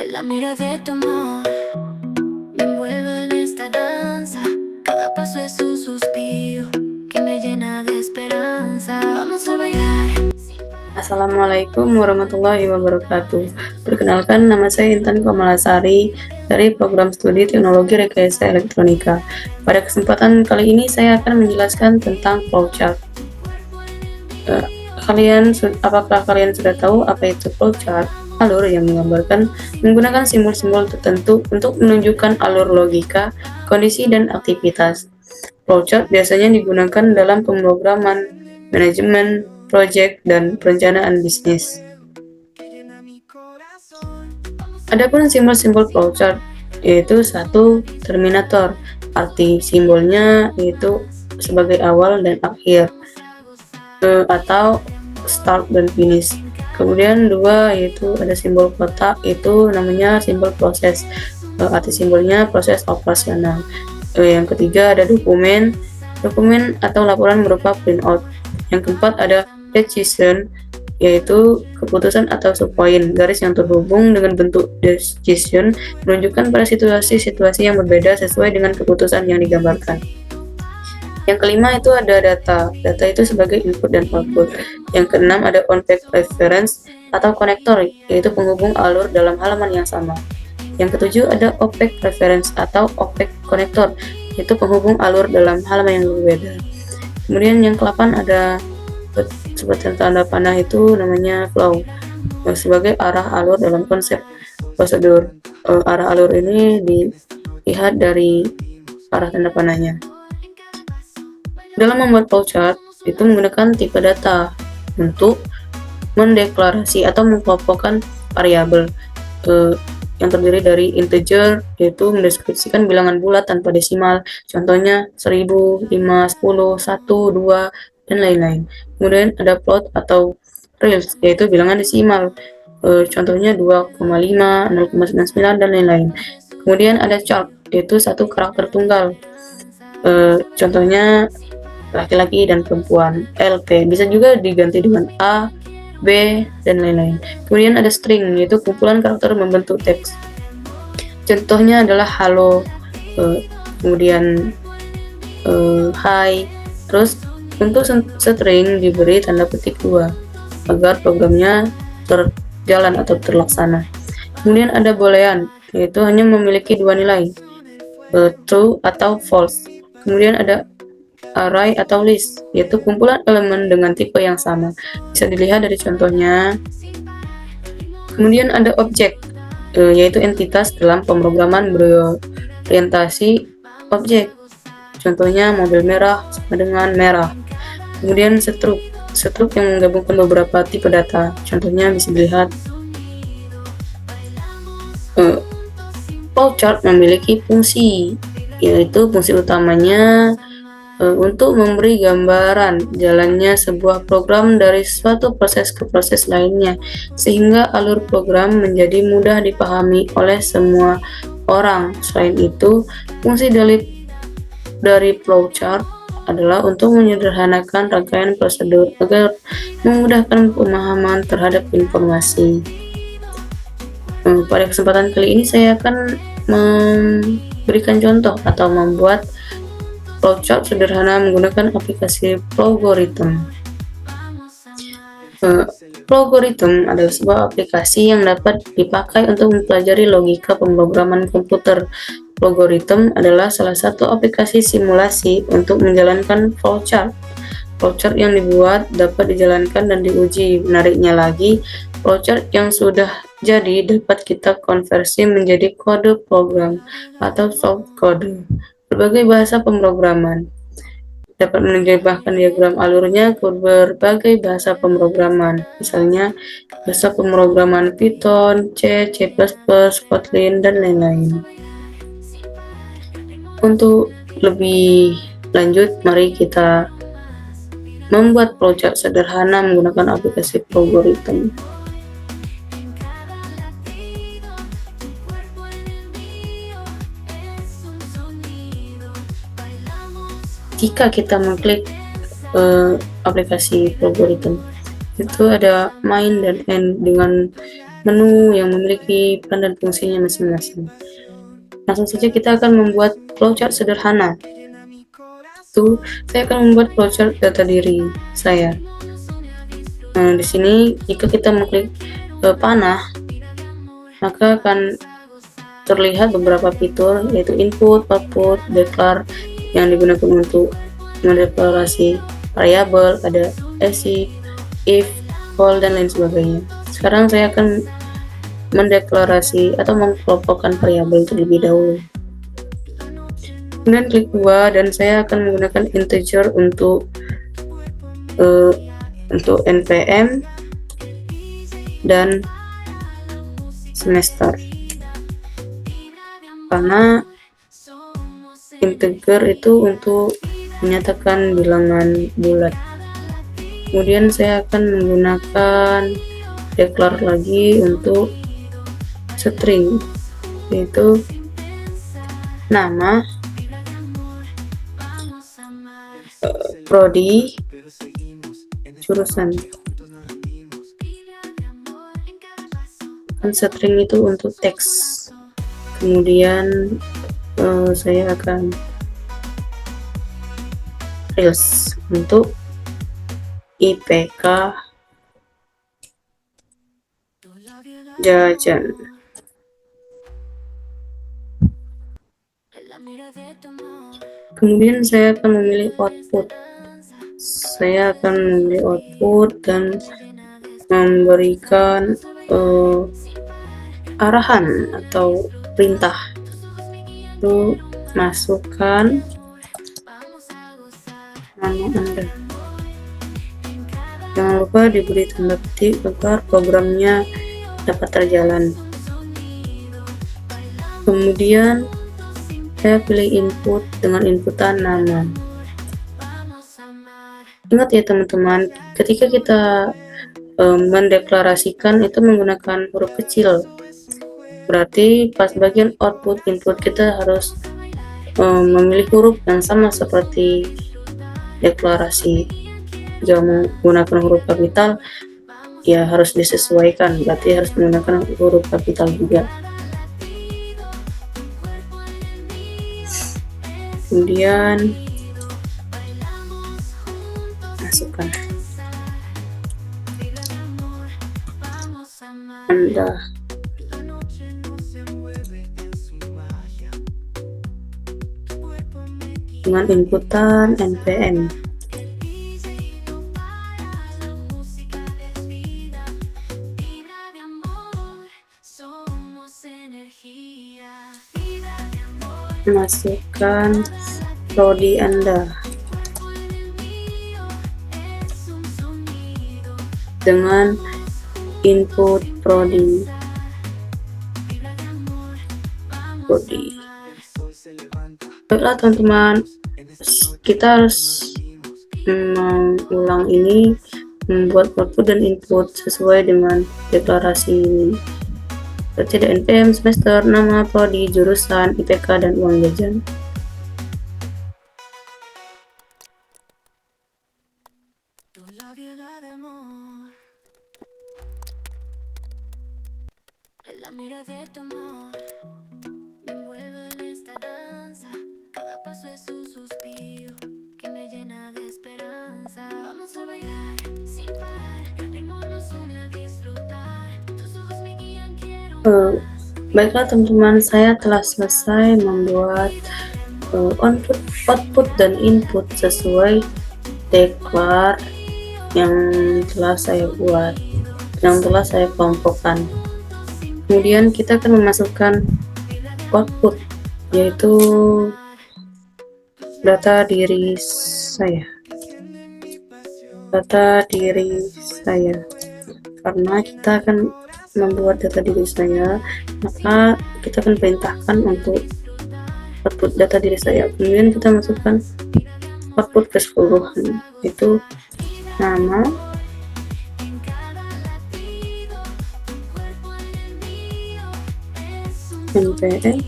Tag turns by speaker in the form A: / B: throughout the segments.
A: La mira de tu amor me envuelve en esta danza. Cada paso es un suspiro que me llena de esperanza. Vamos a bailar.
B: Assalamualaikum warahmatullahi wabarakatuh. Perkenalkan, nama saya Intan Kamalasari dari Program Studi Teknologi Rekayasa Elektronika. Pada kesempatan kali ini saya akan menjelaskan tentang flowchart. Apakah kalian sudah tahu apa itu flowchart? Alur yang menggunakan simbol-simbol tertentu untuk menunjukkan alur logika, kondisi, dan aktivitas. Flowchart biasanya digunakan dalam pemrograman, manajemen, proyek, dan perencanaan bisnis. Adapun simbol-simbol flowchart yaitu 1. Terminator, arti simbolnya yaitu sebagai awal dan akhir atau start dan finish. Kemudian 2 yaitu ada simbol kotak, itu namanya simbol proses, arti simbolnya proses operasional. Yang ketiga ada dokumen atau laporan berupa printout. Yang keempat ada decision, yaitu keputusan atau subpoint, garis yang terhubung dengan bentuk decision menunjukkan pada situasi-situasi yang berbeda sesuai dengan keputusan yang digambarkan. Yang kelima itu ada data itu sebagai input dan output. Yang keenam ada on-page reference atau konektor, yaitu penghubung alur dalam halaman yang sama. Yang ketujuh ada off-page reference atau off-page konektor, yaitu penghubung alur dalam halaman yang berbeda. Kemudian yang ke-8 ada seperti tanda panah, itu namanya flow, sebagai arah alur dalam konsep prosedur. Arah alur ini dilihat dari arah tanda panahnya. Dalam membuat flowchart itu menggunakan tipe data untuk mendeklarasi atau mengkelompokkan variabel yang terdiri dari integer, yaitu mendeskripsikan bilangan bulat tanpa desimal, contohnya 1000, 5, 10, 1, 2, dan lain-lain. Kemudian ada float atau reals, yaitu bilangan desimal, contohnya 2,5, 0,99, dan lain-lain. Kemudian ada chart, yaitu satu karakter tunggal, contohnya laki-laki dan perempuan, LP, bisa juga diganti dengan A, B, dan lain-lain. Kemudian ada string, yaitu kumpulan karakter membentuk teks, contohnya adalah halo, kemudian hi. Terus untuk string diberi tanda petik 2 agar programnya terjalan atau terlaksana. Kemudian ada boolean, yaitu hanya memiliki 2 nilai, true atau false. Kemudian ada array atau list, yaitu kumpulan elemen dengan tipe yang sama, bisa dilihat dari contohnya. Kemudian ada objek, yaitu entitas dalam pemrograman berorientasi objek, contohnya mobil merah sama dengan merah. Kemudian struct yang menggabungkan beberapa tipe data, contohnya bisa dilihat. Flowchart memiliki fungsi, yaitu fungsi utamanya untuk memberi gambaran jalannya sebuah program dari suatu proses ke proses lainnya, sehingga alur program menjadi mudah dipahami oleh semua orang. Selain itu, fungsi dari flowchart adalah untuk menyederhanakan rangkaian prosedur agar memudahkan pemahaman terhadap informasi. Pada kesempatan kali ini saya akan memberikan contoh atau membuat flowchart sederhana menggunakan aplikasi Flowgorithm. Flowgorithm adalah sebuah aplikasi yang dapat dipakai untuk mempelajari logika pemrograman komputer. Flowgorithm adalah salah satu aplikasi simulasi untuk menjalankan flowchart. Flowchart yang dibuat dapat dijalankan dan diuji. Menariknya lagi, flowchart yang sudah jadi dapat kita konversi menjadi kode program atau source code. Berbagai bahasa pemrograman dapat menerjemahkan diagram alurnya ke berbagai bahasa pemrograman, misalnya bahasa pemrograman Python, C, C++, Kotlin, dan lain-lain. Untuk lebih lanjut, mari kita membuat flowchart sederhana menggunakan aplikasi Flowgorithm. Jika kita mengklik aplikasi Flowgorithm, itu ada main dan end dengan menu yang memiliki peran dan fungsinya masing-masing. Langsung saja kita akan membuat flowchart sederhana. Saya akan membuat flowchart data diri saya. Nah, di sini jika kita mengklik panah, maka akan terlihat beberapa fitur, yaitu input, output, declare yang digunakan untuk mendeklarasi variabel, ada async, if, call, dan lain sebagainya. Sekarang saya akan mendeklarasi atau mengelompokkan variabel terlebih dahulu. Kemudian klik 2 dan saya akan menggunakan integer untuk npm dan semester, karena integer itu untuk menyatakan bilangan bulat. Kemudian saya akan menggunakan declare lagi untuk string, yaitu nama, prodi, jurusan. Kan string itu untuk teks. Kemudian saya akan reels untuk IPK jajan. Kemudian saya akan memilih output. Saya akan memilih output dan memberikan arahan atau perintah. Itu masukkan nama Anda. Jangan lupa diberi tanda petik agar programnya dapat terjalan. Kemudian saya pilih input dengan inputan nama. Ingat ya teman-teman, ketika kita mendeklarasikan itu menggunakan huruf kecil, berarti pas bagian output input kita harus memilih huruf yang sama seperti deklarasi. Jika menggunakan huruf kapital, ya harus disesuaikan, berarti harus menggunakan huruf kapital juga. Kemudian masukkan Anda. Dengan inputan npm. Masukkan prodi Anda dengan input prodi. Baiklah teman-teman, kita harus mengulang ini, membuat output dan input sesuai dengan deklarasi ini. Berarti ada npm, semester, nama, prodi, jurusan, IPK, dan uang jajan. Baiklah teman-teman, saya telah selesai membuat output dan input sesuai declare yang telah saya buat, yang telah saya kelompokkan. Kemudian kita akan memasukkan output, yaitu data diri saya, karena kita akan membuat data diri saya, maka kita akan perintahkan untuk output data diri saya. Kemudian kita masukkan output keseluruhan, itu nama, npm,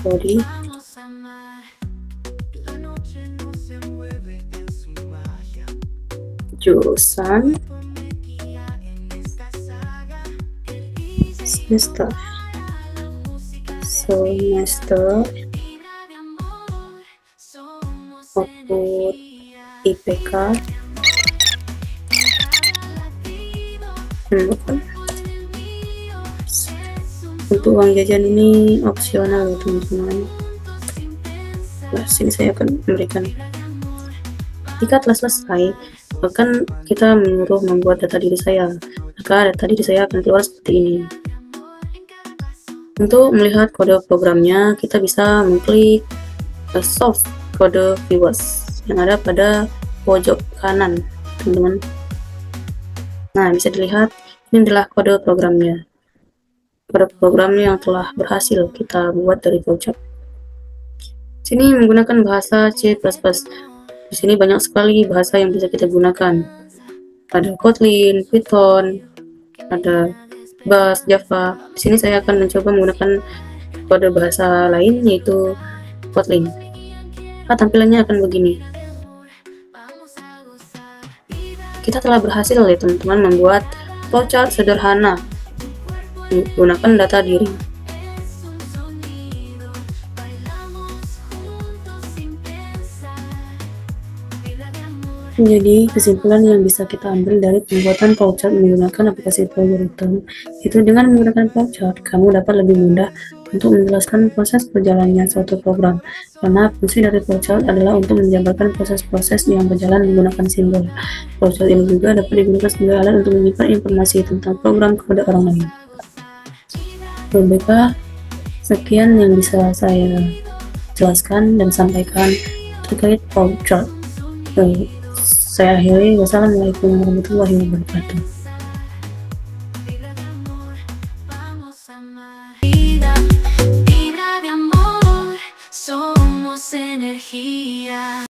B: prodi, jurusan, semester, output IPK, untuk uang jajan ini opsional ya teman-teman. Nah, sini saya akan memberikan. Jika telah selesai, akan kita menyuruh membuat data diri saya, maka data diri saya akan keluar seperti ini. Untuk melihat kode programnya, kita bisa mengklik source kode viewers yang ada pada pojok kanan, teman-teman. Nah, bisa dilihat ini adalah kode programnya. Kode programnya yang telah berhasil kita buat dari flowchart. Sini menggunakan bahasa C++. Di sini banyak sekali bahasa yang bisa kita gunakan. Ada Kotlin, Python, ada Bash, Java. Di sini saya akan mencoba menggunakan kode bahasa lain yaitu Kotlin. Nah, tampilannya akan begini. Kita telah berhasil ya teman-teman membuat flowchart sederhana menggunakan data diri. Jadi kesimpulan yang bisa kita ambil dari pembuatan flowchart menggunakan aplikasi Polyriton itu dengan menggunakan flowchart kamu dapat lebih mudah untuk menjelaskan proses perjalannya suatu program, karena fungsi dari flowchart adalah untuk menjabarkan proses-proses yang berjalan menggunakan simbol. Flowchart ini juga dapat digunakan sebagai alat untuk menyimpan informasi tentang program kepada orang lain. Baiklah, sekian yang bisa saya jelaskan dan sampaikan terkait flowchart. Saya akhiri. Wassalamualaikum warahmatullahi wabarakatuh.
A: Vibra de amor, somos energía.